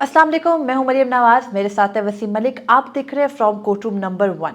अस्सलाम वालेकुम, मैं हूं मरियम नवाज, मेरे साथ है वसीम मलिक। आप देख रहे हैं फ्रॉम कोर्ट रूम नंबर 1।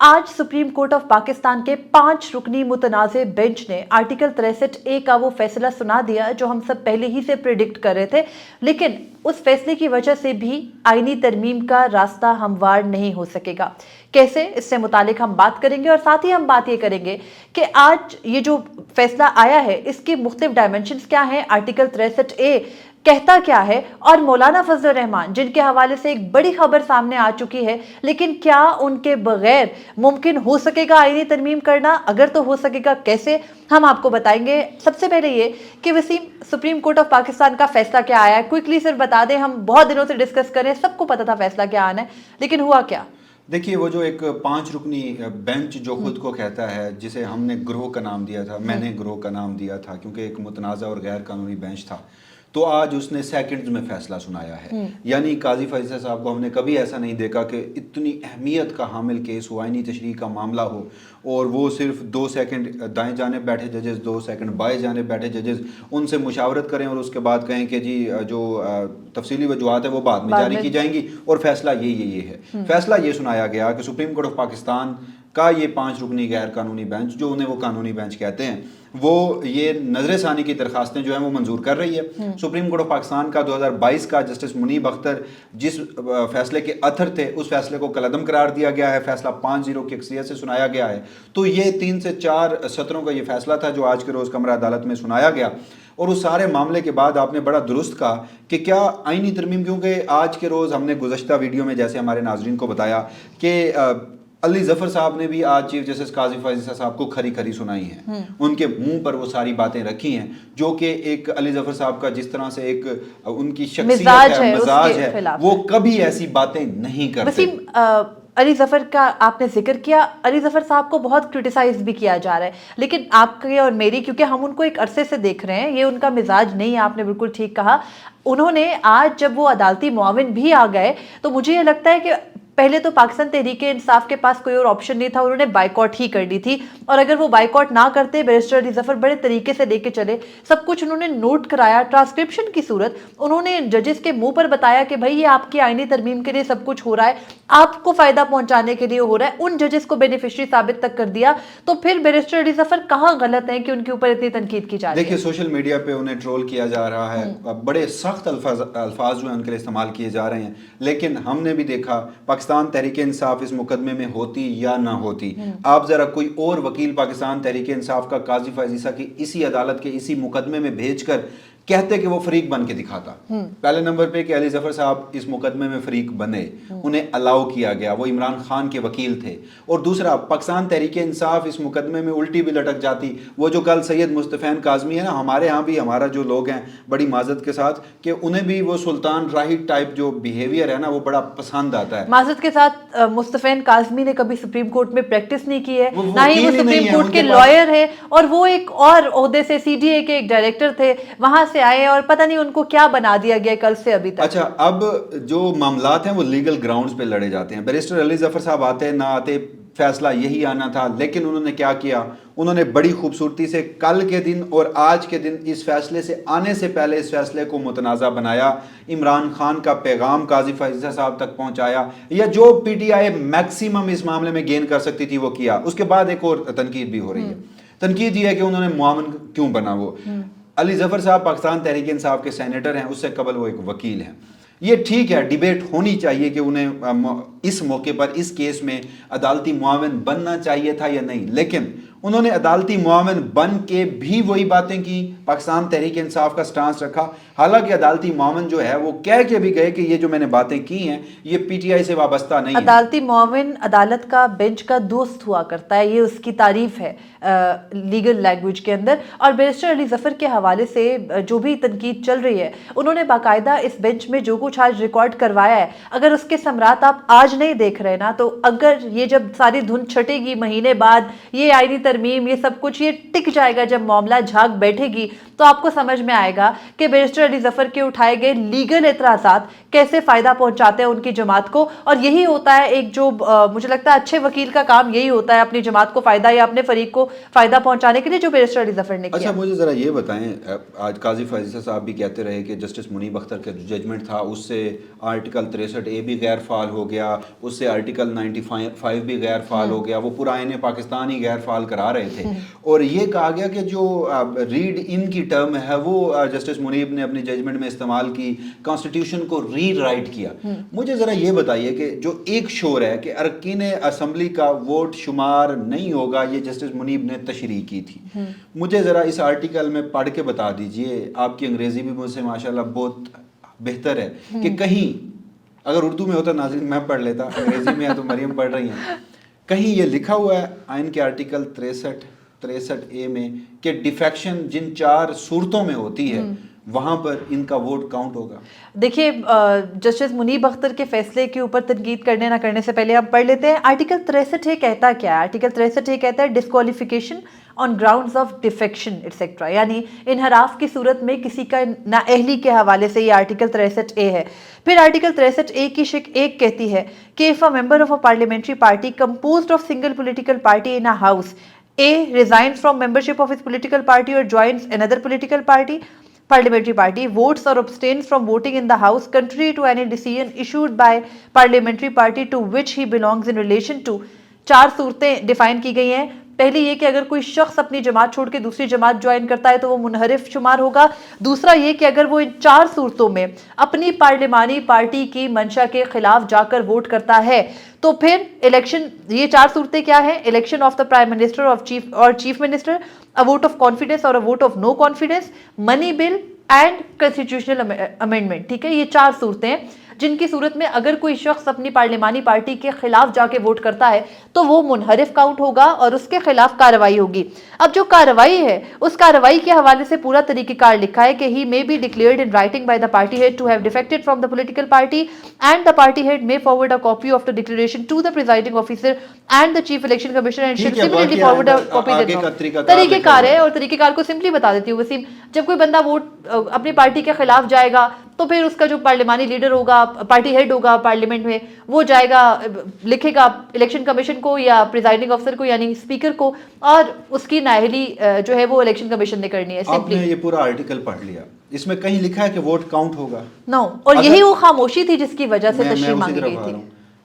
आज सुप्रीम कोर्ट ऑफ पाकिस्तान के 5 रुकनी मुतनाज़े बेंच ने आर्टिकल 63A का वो फैसला सुना दिया जो हम सब पहले ही से प्रिडिक्ट कर रहे थे, लेकिन उस फैसले की वजह से भी आईनी तरमीम का रास्ता हमवार नहीं हो सकेगा। कैसे, इससे मुतालिक हम बात करेंगे और साथ ही हम बात ये करेंगे कि आज ये जो फैसला आया है इसकी मुख्तलिफ डायमेंशंस क्या हैं, आर्टिकल 63A कहता क्या है, और मौलाना फजल रहमान जिनके हवाले से एक बड़ी खबर सामने आ चुकी है, लेकिन क्या उनके बगैर मुमकिन हो सकेगा आईनी तरमीम करना? अगर तो हो सकेगा कैसे, हम आपको बताएंगे। सबसे पहले ये कि Wasim, supreme court of Pakistan का फैसला क्या आया है, क्विकली सिर्फ बता दें। हम बहुत दिनों से डिस्कस करें, सबको पता था फैसला क्या आना है, लेकिन हुआ क्या? देखिए, वो जो एक 5 रुकनी बेंच जो खुद को कहता है, जिसे हमने ग्रोह का नाम दिया था, मैंने ग्रोह का नाम दिया था क्योंकि एक मुतनाज़ा और गैर कानूनी बेंच था, तो आज उसने सेकंड्स में फैसला सुनाया है। यानी काजी फैसल साहब को हमने कभी ऐसा नहीं देखा कि इतनी अहमियत का हामिल केस हो, आईनी तशरीह का मामला हो, और वो सिर्फ 2 सेकंड दाएं जाने बैठे जजेस, 2 सेकंड बाएं जाने बैठे जजेस उनसे मुशावरत करें और उसके बाद कहें कि जी जो तफसीली वजूहात है वो बाद में जारी की जाएंगी और फैसला ये है। फैसला ये सुनाया गया कि सुप्रीम कोर्ट ऑफ पाकिस्तान का ये 5 रुकनी गैर कानूनी बेंच, जो उन्हें वो कानूनी बेंच कहते हैं, वो ये नजरसानी की दरखास्तें जो हैं वो मंजूर कर रही है। सुप्रीम कोर्ट ऑफ पाकिस्तान का 2022 का जस्टिस मुनीब अख्तर जिस फैसले के अथर थे, उस फैसले को कलअदम करार दिया गया है। फैसला 5-0 की अक्सरियत से सुनाया गया है। तो ये 3 से 4 सत्रों का ये फैसला था जो आज के रोज़ कमरा अदालत में सुनाया गया। और उस सारे मामले के बाद आपने बड़ा दुरुस्त कहा कि क्या आईनी तरमीम, क्योंकि आज के रोज़ हमने गुज़श्ता वीडियो में जैसे हमारे नाजरीन को बताया कि अली जफर साहब ने भी आज चीफ जस्टिस काजी फैसल साहब को खरी खरी सुनाई है। उनके मुंह पर वो सारी बातें रखी हैं जो कि एक अली जफर साहब का जिस तरह से एक उनकी शख्सियत है, मिजाज है, वो कभी ऐसी बातें नहीं करते। अली जफर का आपने जिक्र किया, अली जफर साहब को बहुत क्रिटिसाइज भी किया जा रहा है, लेकिन आपके और मेरी, क्योंकि हम उनको एक अरसे से देख रहे हैं, ये उनका मिजाज नहीं है। आपने बिल्कुल ठीक कहा। उन्होंने आज जब वो अदालती मुआविन भी आ गए तो मुझे ये लगता है कि पहले तो पाकिस्तान तहरीक इंसाफ के पास कोई और ऑप्शन नहीं था, उन्होंने बाइकॉट ही कर दी थी। और अगर वो बाइकॉट ना करते, बैरिस्टर अली जफर बड़े तरीके से लेके चले, सब कुछ उन्होंने नोट कराया, ट्रांसक्रिप्शन की सूरत उन्होंने जजेस के मुंह पर बताया कि भाई ये आपकी आईनी तरमीम के लिए सब कुछ हो रहा है, आपको फायदा पहुंचाने के लिए हो रहा है, उन जजेस को बेनिफिशियरी साबित तक कर दिया। तो फिर बैरिस्टर अली जफर कहाँ गलत है कि उनके ऊपर इतनी तनकीद की जा रही है? देखिए, सोशल मीडिया पे उन्हें ट्रोल किया जा रहा है, बड़े सख्त अल्फाज जो है उनके लिए इस्तेमाल किए जा रहे हैं, लेकिन हमने भी देखा पाकिस्तान तहरीक इंसाफ इस मुकदमे में होती या ना होती, आप जरा कोई और वकील पाकिस्तान तहरीक इंसाफ का काजी फैजीसा की इसी अदालत के इसी मुकदमे में भेजकर कहते कि वो फरीक बन के दिखाता। पहले नंबर पे कि अली जफर साहब इस मुकदमे में फरीक बने, उन्हें अलाउ किया गया, वो इमरान खान के वकील थे। और दूसरा, पाकिस्तान तहरीक इंसाफ इस मुकदमे में उल्टी भी लटक जाती। वो जो कल सैयद मुस्तफ़ैन काज़मी है ना, हमारे यहाँ भी हमारा जो लोग हैं बड़ी माजत के साथ कि उन्हें भी वो सुल्तान राहिद टाइप जो बिहेवियर है ना वो बड़ा पसंद आता है। माजत के साथ मुस्तफ़ैन काज़मी ने कभी सुप्रीम कोर्ट में प्रैक्टिस नहीं की है, ना ही वो सुप्रीम कोर्ट के लॉयर है, और वो एक और ओहदे से CDA के एक डायरेक्टर थे, वहां से आए और पता नहीं उनको क्या बना दिया गया कल से अभी तक। अच्छा, अब जो मामलात हैं वो लीगल ग्राउंड्स पे लड़े जाते हैं। बैरिस्टर अली जफर साहब आते ना आते, फैसला यही आना था, लेकिन उन्होंने क्या किया, उन्होंने बड़ी खूबसूरती से कल के दिन और आज के दिन इस फैसले से आने से पहले इस फैसले को मुतनाज़ा बनाया, इमरान खान का पैगाम काजी फैसल साहब तक पहुंचाया, या जो PTI मैक्सिमम इस मामले में गेन कर सकती थी वो किया। उसके बाद एक और तनकीद भी हो रही है। तनकीद ये है कि उन्होंने मुआविन क्यों बना। वो अली जफर साहब पाकिस्तान तहरीक इंसाफ के सेनेटर हैं, उससे कबल वो एक वकील हैं। ये ठीक है, डिबेट होनी चाहिए कि उन्हें इस मौके पर इस केस में अदालती मुआविन बनना चाहिए था या नहीं, लेकिन उन्होंने अदालती मुआविन बन के भी वही बातें की, पाकिस्तान तहरीक इंसाफ का स्टांस रखा। हालांकि अदालती मुआविन जो है वो कह के भी गए कि ये जो मैंने बातें की हैं ये PTI से वाबस्ता नहीं है। अदालती मुआविन अदालत का, बेंच का दोस्त हुआ करता है, ये उसकी तारीफ है लीगल लैंग्वेज के अंदर। और बैरिस्टर अली जफर के हवाले से जो भी तनकीद चल रही है, उन्होंने बाकायदा इस बेंच में जो कुछ आज रिकॉर्ड करवाया है, अगर उसके समरात आप आज नहीं देख रहे ना, तो अगर ये जब सारी धुन छटेगी महीने बाद, ये आईनी तरमीम, ये सब कुछ ये टिक जाएगा जब मामला झांक बैठेगी तो आपको समझ में आएगा कि बैरिस्टर अली जफर के उठाए गए लीगल एतराज़ात कैसे फ़ायदा पहुंचाते हैं उनकी जमात को। और यही होता है एक जो मुझे लगता है अच्छे वकील का काम यही होता है, अपनी जमात को फ़ायदा या अपने फरीक को फ़ायदा पहुंचाने के लिए जो बैरिस्टर अली जफर ने किया। अच्छा, मुझे ज़रा ये बताएं, आज काजी फायज़ा साहब भी कहते रहे कि जस्टिस मुनीब अख्तर का जो जजमेंट था उससे आर्टिकल 63A भी गैर फाल हो गया, उससे आर्टिकल 95 भी गैर फाल हो गया, वो पूरा आईन पाकिस्तान ही गैर फाल करा रहे थे। और ये कहा गया कि जो रीड इन की टर्म है वो जस्टिस मुनीब ने अपनी जजमेंट में इस्तेमाल की, कॉन्स्टिट्यूशन को री राइट किया। मुझे ज़रा ये बताइए कि जो एक शोर है कि अरकान असम्बली का वोट शुमार नहीं होगा, ये जस्टिस मुनीब ने तशरीह की थी। मुझे ज़रा इस आर्टिकल में पढ़ के बता दीजिए, आपकी अंग्रेज़ी भी मुझसे माशाल्लाह बहुत बेहतर है, कि कहीं अगर उर्दू में होता नाज़रीन मैं पढ़ लेता, अंग्रेज़ी में है तो मरियम पढ़ रही हैं, कहीं ये लिखा हुआ है आइन के आर्टिकल 63A में कि डिफेक्शन जिन 4 सूरतों में होती है वहाँ पर इनका वोट काउंट होगा। देखिए, जस्टिस मुनीब अख्तर के फैसले के ऊपर तनकीद करने ना करने से पहले हम पढ़ लेते हैं आर्टिकल 63A कहता क्या है। आर्टिकल 63A कहता है disqualification on grounds of defection etcetera, यानी इनहराफ की सूरत में किसी का नाअहली के हवाले से ये आर्टिकल 63A है। फिर आर्टिकल 63A की शिक 1 कहती है कि if a member of a parliamentary party composed of single political party in a house A resigns from membership of his political party or joins another political parliamentary party, votes or abstains from voting in the house contrary to any decision issued by parliamentary party to which he belongs in relation to। 4 सूरतें define की गई हैं। पहली ये कि अगर कोई शख्स अपनी जमात छोड़ के दूसरी जमात ज्वाइन करता है तो वो मुनहरिफ शुमार होगा। दूसरा ये कि अगर वो इन 4 सूरतों में अपनी पार्लिमानी पार्टी की मंशा के खिलाफ जाकर वोट करता है तो फिर इलेक्शन, ये 4 सूरतें क्या है, election of the prime minister और chief minister, a vote of confidence और a vote of no confidence, money bill and constitutional amendment. ठीक है, ये 4 सूरतें हैं जिनकी सूरत में अगर कोई शख्स अपनी पार्लिमानी पार्टी के खिलाफ जाके वोट करता है तो वो मुनहरिफ काउंट होगा और उसके खिलाफ कार्रवाई होगी। अब जो कार्रवाई है उस कार्रवाई के हवाले से पूरा तरीक़ेकार लिखा है कि he may be declared in writing by the party head to have defected from the political party and the party head may forward a copy of the declaration to the presiding officer and the chief election commissioner and should similarly forward a copy. तरीक़ेकार है और तरीक़ेकार को simply बता देती हूँ वसीम, जब कोई बंदा वोट अपनी पार्टी के खिलाफ जाएगा तो फिर उसका जो पार्लिमानी लीडर होगा, पार्टी हेड होगा पार्लियामेंट में, वो जाएगा लिखेगा इलेक्शन कमीशन को या प्रिजाइडिंग अफसर को यानी स्पीकर को, और उसकी नाअहली जो है वो इलेक्शन कमीशन ने करनी है। आपने ये पूरा आर्टिकल पढ़ लिया, इसमें कहीं लिखा है कि वोट काउंट होगा? नो, और यही वो खामोशी थी जिसकी वजह से तशरीह मांगी गई थी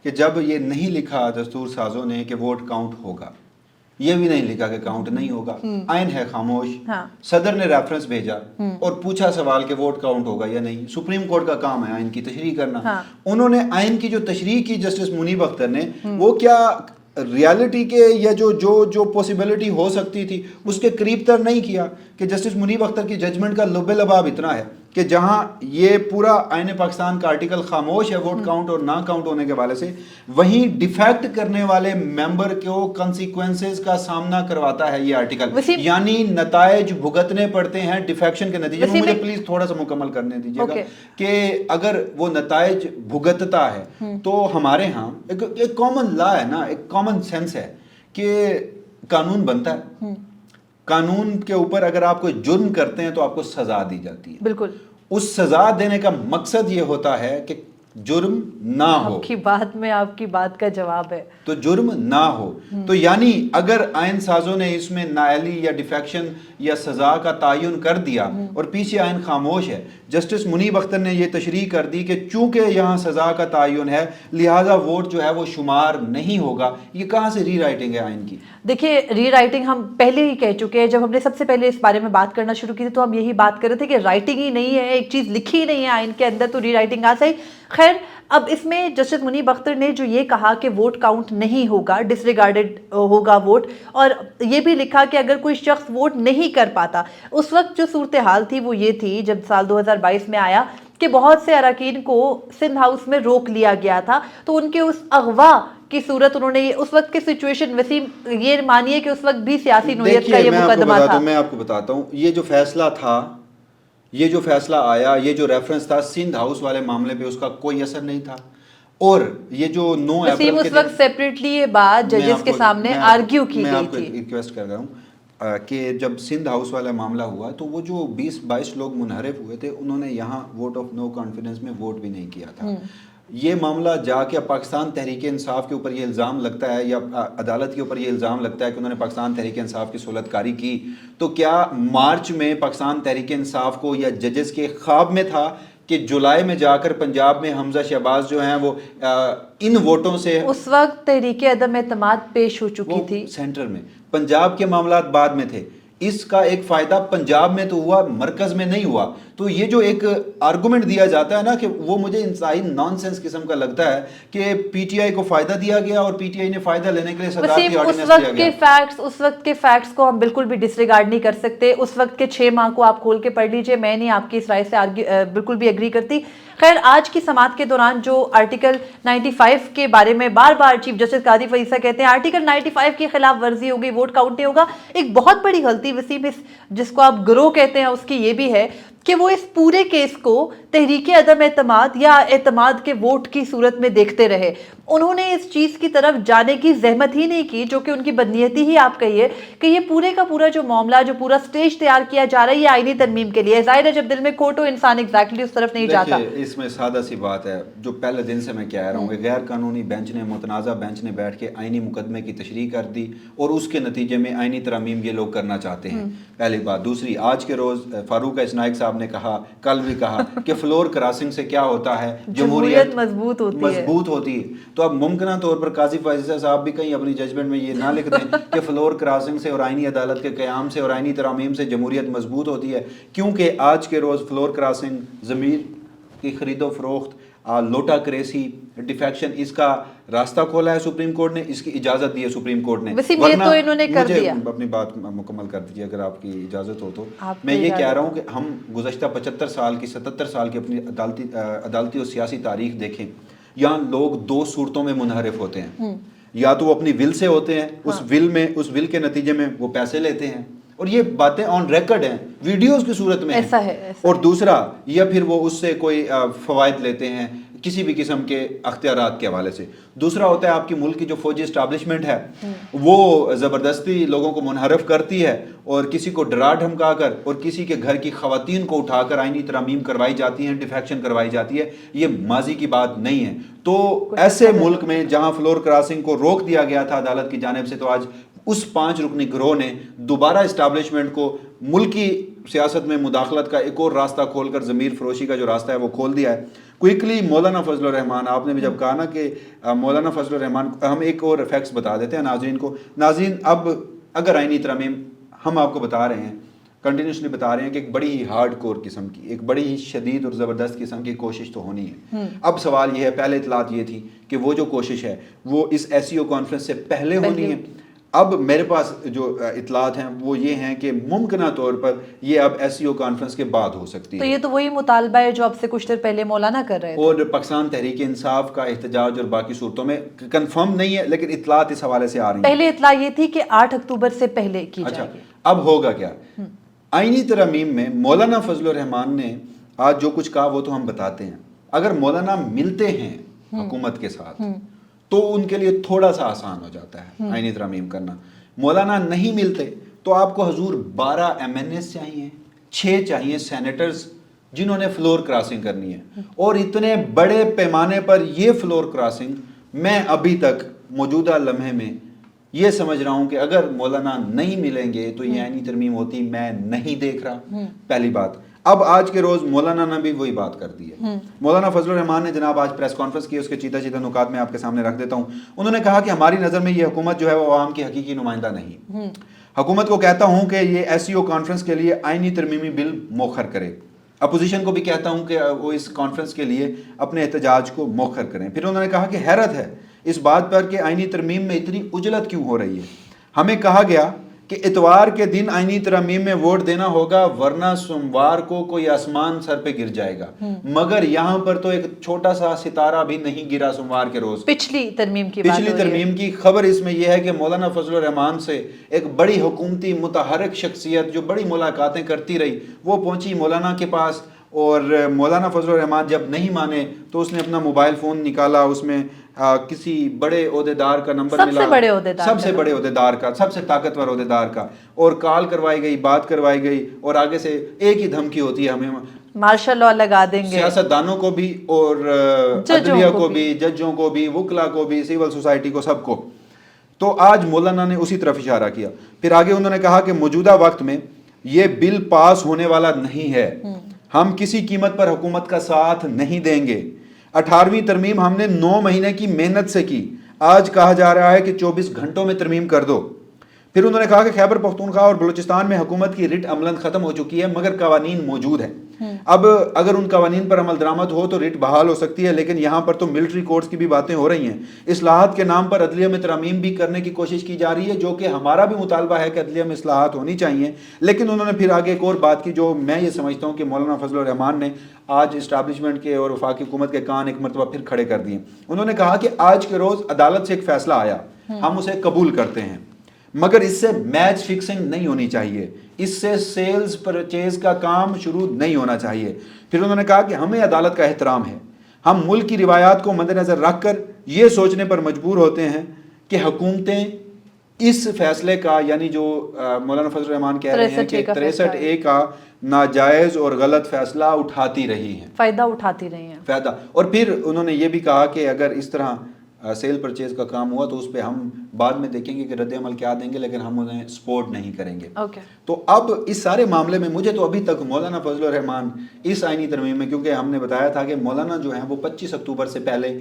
कि जब ये नहीं लिखा दस्तूर साजों ने कि वोट काउंट होगा, ये भी नहीं लिखा कि काउंट नहीं होगा, आइन है खामोश। हाँ। सदर ने रेफरेंस भेजा और पूछा सवाल कि वोट काउंट होगा या नहीं। सुप्रीम कोर्ट का काम है आइन की तशरीह करना। हाँ। उन्होंने आइन की जो तशरीह की जस्टिस मुनीब अख्तर ने, वो क्या रियलिटी के या जो पॉसिबिलिटी हो सकती थी उसके करीब तर नहीं किया। कि जस्टिस मुनीब अख्तर की जजमेंट का लुब्बे लबाब इतना है कि जहां ये पूरा आईन पाकिस्तान का आर्टिकल खामोश है वोट काउंट और ना काउंट होने के वाले से, वहीं डिफेक्ट करने वाले मेंबर को कंसिक्वेंसेस का सामना करवाता है ये आर्टिकल, यानी नतायज भुगतने पड़ते हैं डिफेक्शन के नतीजे में। मुझे प्लीज थोड़ा सा मुकम्मल करने दीजिएगा कि अगर वो नतायज भुगतता है तो हमारे यहाँ एक कॉमन लॉ है ना, एक कॉमन सेंस है कि कानून बनता है, कानून के ऊपर अगर आप कोई जुर्म करते हैं तो आपको सजा दी जाती है। बिल्कुल, उस सजा देने का मकसद ये होता है कि जुर्म ना हो। आपकी बात का जवाब है तो जुर्म ना हो। तो यानी अगर आइन साजों ने इसमें नाअहली या डिफेक्शन या सजा का तयन कर दिया और पीछे आइन खामोश है, जस्टिस मुनीब अख्तर ने यह तशरीह कर दी कि चूंकि यहाँ सजा का तयन है लिहाजा वोट जो है वो शुमार नहीं होगा। ये कहाँ से री राइटिंग है आइन की? देखिए, री राइटिंग हम पहले ही कह चुके हैं। जब हमने सबसे पहले इस बारे में बात करना शुरू की थी तो हम यही बात कर रहे थे कि राइटिंग ही नहीं है, एक चीज़ लिखी ही नहीं है आइन के अंदर, तो री राइटिंग आ सही। खैर, अब इसमें जस्टिस मुनीब अख्तर ने जो ये कहा कि वोट काउंट नहीं होगा, डिसरिगार्डेड होगा वोट, और ये भी लिखा कि अगर कोई शख्स वोट नहीं कर पाता, उस वक्त जो सूरत हाल थी वो ये थी जब साल 2022 में आया कि बहुत से अरकान को सिंध हाउस में रोक लिया गया था, तो उनके उस अगवा की सूरत उन्होंने उस वक्त की सिचुएशन, वसीम ये मानिए कि उस वक्त भी सियासी नोयत का ये मुकदमा था। मैं आपको बताता हूँ, ये जो फैसला था, ये जो फैसला आया, ये जो रेफरेंस था सिंध हाउस वाले मामले पे, उसका कोई असर नहीं था। اور یہ جو 9 وسیم اپریل اس وقت سیپریٹلی یہ بات ججز کے سامنے آرگیو کی میں گئی آپ کو تھی. ریکویسٹ کر رہا ہوں کہ جب سندھ ہاؤس والا معاملہ ہوا تو وہ جو 20-22 لوگ منحرف ہوئے تھے انہوں نے یہاں ووٹ آف نو کانفیڈنس میں ووٹ بھی نہیں کیا تھا. یہ معاملہ جا کے پاکستان تحریک انصاف کے اوپر یہ الزام لگتا ہے یا عدالت کے اوپر یہ الزام لگتا ہے کہ انہوں نے پاکستان تحریک انصاف کی سہولت کاری کی, تو کیا مارچ میں پاکستان تحریک انصاف کو یا ججز کے خواب میں تھا کہ جولائی میں جا کر پنجاب میں حمزہ شہباز جو ہیں وہ ان ووٹوں سے, اس وقت تحریک عدم اعتماد پیش ہو چکی تھی سینٹر میں, پنجاب کے معاملات بعد میں تھے, اس کا ایک فائدہ پنجاب میں تو ہوا, مرکز میں نہیں ہوا. تو یہ جو ایک آرگومنٹ دیا جاتا ہے نا کہ وہ مجھے انتہائی نان سینس قسم کا لگتا ہے کہ پی ٹی آئی کو فائدہ دیا گیا اور پی ٹی آئی نے فائدہ لینے کے لیے صدارتی آرڈیننس دیا گیا. اس وقت کے فیکٹس کو ہم بالکل بھی ڈس ریگارڈ نہیں کر سکتے. اس وقت کے 6 ماہ کو آپ کھول کے پڑھ لیجئے, میں نہیں آپ کی اس رائے سے بالکل بھی ایگری کرتی. خیر, آج کی سماعت کے دوران جو آرٹیکل 95 کے بارے میں بار بار چیف جسٹس قاضی فریسہ کہتے ہیں آرٹیکل 95 کی خلاف ورزی ہو گئی, ووٹ کاؤنٹ نہیں ہوگا, ایک بہت بڑی غلطی وسیم جس کو آپ گروہ کہتے ہیں اس کی یہ بھی ہے کہ وہ اس پورے کیس کو تحریک عدم اعتماد یا اعتماد کے ووٹ کی صورت میں دیکھتے رہے. انہوں نے اس چیز کی طرف جانے کی زحمت ہی نہیں کی, جو کہ ان کی بدنیتی ہی آپ کہیے کہ یہ پورے کا پورا جو معاملہ, جو پورا سٹیج تیار کیا جا رہا ہے یہ آئینی ترمیم کے لیے. ظاہر ہے جب دل میں کھوٹ ہو انسان ایگزیکٹلی اس طرف نہیں جاتا. اس میں سادہ سی بات ہے جو پہلے دن سے میں کہہ رہا ہوں کہ غیر قانونی بینچ نے, متنازع بینچ نے بیٹھ کے آئینی مقدمے کی تشریح کر دی اور اس کے نتیجے میں آئینی ترامیم یہ لوگ کرنا چاہتے ہیں, پہلی بات. دوسری, آج کے روز فاروق اسنائک صاحب نے کہا, کل بھی کہا کہ فلور کراسنگ سے کیا ہوتا ہے, جمہوریت مضبوط ہوتی ہے. تو اب ممکنہ طور پر قاضی فریسہ صاحب بھی کہیں اپنی ججمنٹ میں یہ نہ لکھ دیں کہ فلور کراسنگ سے اور آئینی عدالت کے قیام سے اور آئینی ترامیم سے جمہوریت مضبوط ہوتی ہے, کیونکہ آج کے روز فلور کراسنگ, ضمیر کی خرید و فروخت, لوٹا کریسی, ڈیفیکشن, اس کا راستہ کھولا ہے سپریم کورٹ نے, اس کی اجازت دی ہے سپریم کورٹ نے. ورنہ تو انہوں نے کر دیا. اپنی بات مکمل کر دیجیے اگر آپ کی اجازت ہو تو. میں یہ کہہ رہا ہوں کہ ہم گزشتہ 75 سال کی 77 سال کی اپنی عدالتی اور سیاسی تاریخ دیکھیں, یہاں لوگ 2 صورتوں میں منحرف ہوتے ہیں. یا تو وہ اپنی ول سے ہوتے ہیں, اس ول کے نتیجے میں وہ پیسے لیتے ہیں, اور یہ باتیں آن ریکارڈ ہیں, ویڈیوز کی صورت میں ایسا ہے. اور دوسرا, یا پھر وہ اس سے کوئی فوائد لیتے ہیں کسی بھی قسم کے اختیارات کے حوالے سے. دوسرا ہوتا ہے آپ کی ملک کی جو فوجی اسٹیبلشمنٹ ہے وہ زبردستی لوگوں کو منحرف کرتی ہے اور کسی کو ڈرا دھمکا کر اور کسی کے گھر کی خواتین کو اٹھا کر آئینی ترامیم کروائی جاتی ہیں, ڈیفیکشن کروائی جاتی ہے. یہ ماضی کی بات نہیں ہے. تو ایسے ملک میں جہاں فلور کراسنگ کو روک دیا گیا تھا عدالت کی جانب سے, تو آج اس 5 رکنی گروہ نے دوبارہ اسٹیبلشمنٹ کو ملکی سیاست میں مداخلت کا ایک اور راستہ کھول کر ضمیر فروشی کا جو راستہ ہے وہ کھول دیا ہے. کوئکلی, مولانا فضل الرحمان, آپ نے بھی جب کہا نا کہ مولانا فضل الرحمان, ہم ایک اور فیکٹس بتا دیتے ہیں ناظرین کو. ناظرین, اب اگر آئینی ترامیم ہم آپ کو بتا رہے ہیں, کنٹینیوسلی بتا رہے ہیں کہ ایک بڑی ہی ہارڈ کور قسم کی, ایک بڑی ہی شدید اور زبردست قسم کی کوشش تو ہونی ہے. اب سوال یہ ہے, پہلے اطلاعات یہ تھی کہ وہ جو کوشش ہے وہ اس ایس سی او کانفرنس سے پہلے ہونی ہے. اب میرے پاس جو اطلاعات ہیں وہ یہ ہیں کہ ممکنہ طور پر یہ اب ایس سی او کانفرنس کے بعد ہو سکتی ہے. تو یہ تو وہی مطالبہ ہے جو اب سے کچھ دیر پہلے مولانا کر رہے تھے. اور پاکستان تحریک انصاف کا احتجاج اور باقی صورتوں میں کنفرم نہیں ہے, لیکن اطلاعات اس حوالے سے آ رہی ہیں. پہلے اطلاع یہ تھی کہ 8 اکتوبر سے پہلے کی جائے گی. اب ہوگا کیا؟ آئینی ترامیم میں مولانا فضل الرحمان نے آج جو کچھ کہا وہ تو ہم بتاتے ہیں. اگر مولانا ملتے ہیں حکومت کے ساتھ تو ان کے لیے تھوڑا سا آسان ہو جاتا ہے آئینی ترامیم کرنا. مولانا نہیں ملتے تو آپ کو حضور 12 ایم این ایس چاہیے, 6 چاہیے سینیٹرز جنہوں نے فلور کراسنگ کرنی ہے. اور اتنے بڑے پیمانے پر یہ فلور کراسنگ میں ابھی تک موجودہ لمحے میں یہ سمجھ رہا ہوں کہ اگر مولانا نہیں ملیں گے تو یہ آئینی ترمیم ہوتی میں نہیں دیکھ رہا. پہلی بات. اب آج کے روز مولانا نے بھی وہی بات کر دی ہے. مولانا فضل الرحمان نے جناب آج پریس کانفرنس کی, اس کے چیدہ نکات میں آپ کے سامنے رکھ دیتا ہوں. انہوں نے کہا کہ ہماری نظر میں یہ حکومت جو ہے وہ عوام کی حقیقی نمائندہ نہیں. حکومت کو کہتا ہوں کہ یہ ایس سی او کانفرنس کے لیے آئینی ترمیمی بل مؤخر کرے. اپوزیشن کو بھی کہتا ہوں کہ وہ اس کانفرنس کے لیے اپنے احتجاج کو مؤخر کریں. پھر انہوں نے کہا کہ حیرت ہے اس بات پر کہ آئینی ترمیم میں اتنی عجلت کیوں ہو رہی ہے. ہمیں کہا گیا کہ اتوار کے دن آئینی ترمیم میں ووٹ دینا ہوگا ورنہ سوموار کو کوئی آسمان سر پہ گر جائے گا. مگر یہاں پر تو ایک چھوٹا سا ستارہ بھی نہیں گرا سوموار کے روز. پچھلی ترمیم کی خبر اس میں یہ ہے کہ مولانا فضل الرحمان سے ایک بڑی حکومتی متحرک شخصیت جو بڑی ملاقاتیں کرتی رہی وہ پہنچی مولانا کے پاس اور مولانا فضل الرحمان جب نہیں مانے تو اس نے اپنا موبائل فون نکالا, اس میں کسی بڑے عہدیدار کا نمبر ملا, سب سے بڑے عہدیدار کا, سب سے طاقتور عہدیدار کا, اور کال کروائی گئی, بات کروائی گئی, اور آگے سے ایک ہی دھمکی ہوتی ہے ہمیں مارشل لاء لگا دیں گے, سیاستدانوں کو بھی اور عدلیہ کو بھی, ججوں کو بھی, وکلا کو بھی, سول سوسائٹی کو, سب کو. تو آج مولانا نے اسی طرف اشارہ کیا. پھر آگے انہوں نے کہا کہ موجودہ وقت میں یہ بل پاس ہونے والا نہیں ہے, ہم کسی قیمت پر حکومت کا ساتھ نہیں دیں گے. 18ویں ترمیم ہم نے 9 مہینے کی محنت سے کی, آج کہا جا رہا ہے کہ 24 گھنٹوں میں ترمیم کر دو. پھر انہوں نے کہا کہ خیبر پختونخوا اور بلوچستان میں حکومت کی رٹ عملاً ختم ہو چکی ہے, مگر قوانین موجود ہیں. اب اگر ان قوانین پر عمل درآمد ہو تو رٹ بحال ہو سکتی ہے, لیکن یہاں پر تو ملٹری کورٹس کی بھی باتیں ہو رہی ہیں. اصلاحات کے نام پر عدلیہ میں ترامیم بھی کرنے کی کوشش کی جا رہی ہے, جو کہ ہمارا بھی مطالبہ ہے کہ عدلیہ میں اصلاحات ہونی چاہیے. لیکن انہوں نے پھر آگے ایک اور بات کی جو میں یہ سمجھتا ہوں کہ مولانا فضل الرحمان نے آج اسٹیبلشمنٹ کے اور وفاقی حکومت کے کان ایک مرتبہ پھر کھڑے کر دیے. انہوں نے کہا کہ آج کے روز عدالت سے ایک فیصلہ آیا, ہم اسے قبول کرتے ہیں, مگر اس سے میچ فکسنگ نہیں ہونی چاہیے, اس سے سیلز پرچیز کا کام شروع نہیں ہونا چاہیے. پھر انہوں نے کہا کہ ہمیں عدالت کا احترام ہے, ہم ملک کی روایات کو مد نظر رکھ کر یہ سوچنے پر مجبور ہوتے ہیں کہ حکومتیں اس فیصلے کا, یعنی جو مولانا فضل الرحمان کہہ رہے ہیں کہ 63A کا ناجائز اور غلط فیصلہ اٹھاتی رہی ہیں, فائدہ اٹھاتی رہی ہیں, فائدہ. اور پھر انہوں نے یہ بھی کہا کہ اگر اس طرح سیل پرچیز کا کام ہوا تو اس پہ ہم بعد میں دیکھیں گے کہ رد عمل کیا دیں گے, لیکن ہم انہیں سپورٹ نہیں کریں گے. تو اب اس سارے معاملے میں مجھے تو ابھی تک مولانا فضل الرحمان اس آئینی ترمیم میں, کیونکہ ہم نے بتایا تھا کہ مولانا جو ہیں وہ 25 اکتوبر سے پہلے,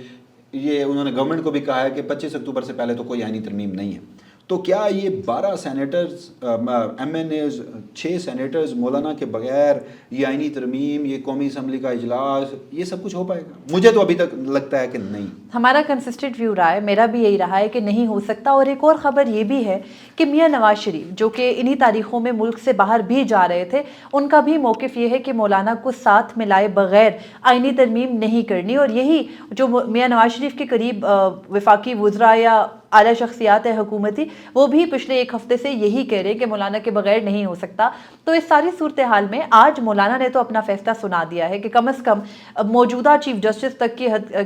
یہ انہوں نے گورنمنٹ کو بھی کہا ہے کہ 25 اکتوبر سے پہلے تو کوئی آئینی ترمیم نہیں ہے. تو کیا یہ 12 سینیٹرز, MNAs, 6 سینیٹرز مولانا کے بغیر یہ آئینی ترمیم, یہ قومی اسمبلی کا اجلاس, یہ سب کچھ ہو پائے گا؟ مجھے تو ابھی تک لگتا ہے کہ نہیں. ہمارا کنسسٹنٹ ویو رہا ہے, میرا بھی یہی رہا ہے کہ نہیں ہو سکتا. اور ایک اور خبر یہ بھی ہے کہ میاں نواز شریف جو کہ انہی تاریخوں میں ملک سے باہر بھی جا رہے تھے, ان کا بھی موقف یہ ہے کہ مولانا کو ساتھ ملائے بغیر آئینی ترمیم نہیں کرنی. اور یہی جو میاں نواز شریف کے قریب وفاقی وزراء یا اعلیٰ شخصیات حکومتی, وہ بھی پچھلے ایک ہفتے سے یہی کہہ رہے کہ مولانا کے بغیر نہیں ہو سکتا. تو اس ساری صورتحال میں آج مولانا نے تو اپنا فیصلہ سنا دیا ہے کہ کم از کم موجودہ چیف جسٹس تک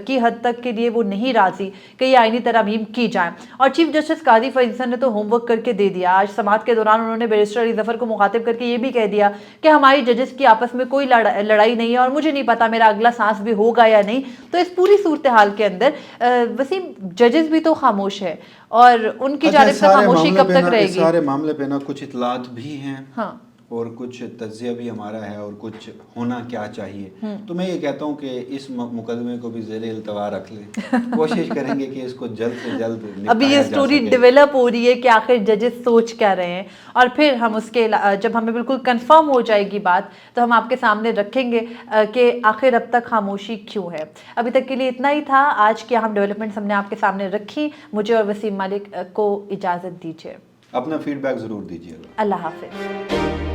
کی حد تک کے لیے وہ نہیں راضی کہ یہ آئینی ترامیم کی جائیں. اور چیف جسٹس قاضی فیض حسن نے تو ہوم ورک کر کے دے دیا. آج سماعت کے دوران انہوں نے بیرسٹر علی ظفر کو مخاطب کر کے یہ بھی کہہ دیا کہ ہماری ججز کی آپس میں کوئی لڑائی نہیں ہے, اور مجھے نہیں پتا میرا اگلا سانس بھی ہوگا یا نہیں. تو اس پوری صورتحال کے اندر وسیم, ججز بھی تو خاموش ہے, اور ان کی جانب سے خاموشی کب تک رہے گی؟ سارے معاملے پہ نا کچھ اطلاعات بھی ہیں, ہاں, اور کچھ تجزیہ بھی ہمارا ہے, اور کچھ ہونا کیا چاہیے. تو میں یہ کہتا ہوں کہ اس مقدمے کو بھی زیر التوا رکھ لیں, کوشش کریں گے کہ اس کو جلد سے جلد نپٹایا جا سکے. ابھی یہ سٹوری ڈیولپ ہو رہی ہے کہ آخر ججز سوچ کیا رہے ہیں, اور پھر ہم اس کے جب ہمیں بالکل کنفرم ہو جائے گی بات تو ہم آپ کے سامنے رکھیں گے کہ آخر اب تک خاموشی کیوں ہے. ابھی تک کے لیے اتنا ہی تھا. آج کی اہم ڈیولپمنٹس ہم نے آپ کے سامنے رکھی. مجھے اور وسیم ملک کو اجازت دیجیے, اپنا فیڈ بیک ضرور دیجیے. اللہ حافظ.